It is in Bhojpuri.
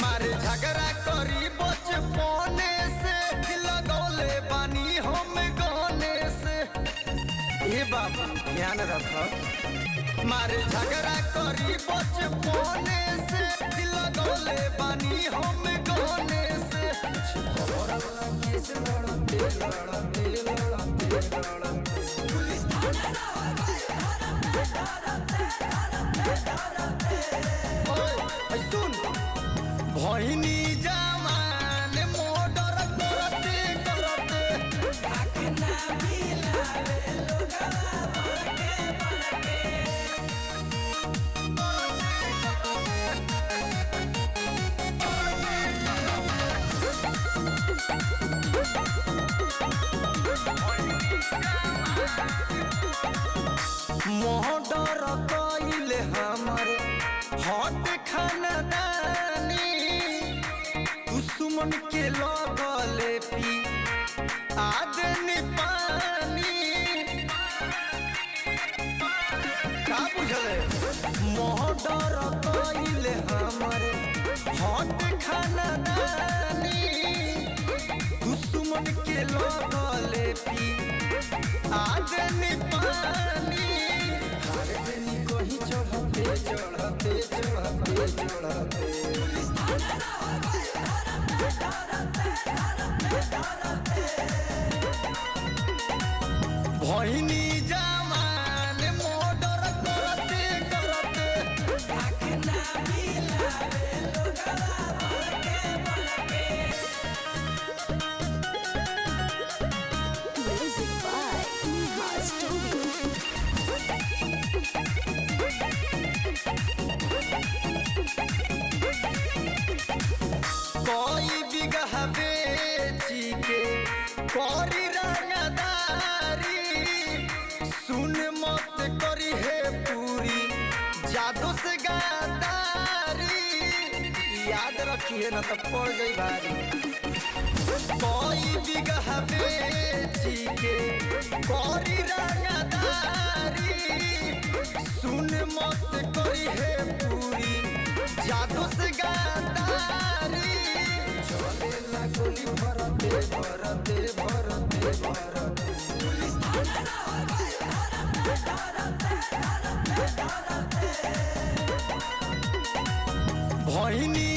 मारे झगड़ा करी बचपने से लगौले बानी हम गाने से। ए बाबू ध्यान रख। मारे झगड़ा करी बचपने से लगौले बानी हम गाने से। सुन भइनी जवान मोडर करते करते मोडर कइले हमर हट खानदानी। दुश्मन के लगले पी आदमी पानी। का बुझले मोहडर कइले हमरे हट खानदानी। दुश्मन के लगले पी आदमी पानी। हर दिन कहीं चढ़ते चढ़ते चढ़ते चढ़ते भइनी जवान मोडर करते करते Music by Neha Studio. कोई बिगह बेची के करी रंगदारी। सुन मत करी है पूरी जादू से गादारी। याद रखिए न तो पड़ गई भारी। कोई बिगह बेची के करी रंगदारी। सुन मत करी है पूरी जादू से गादारी। चले ना गोली भरते भरते भरते भरते भइनी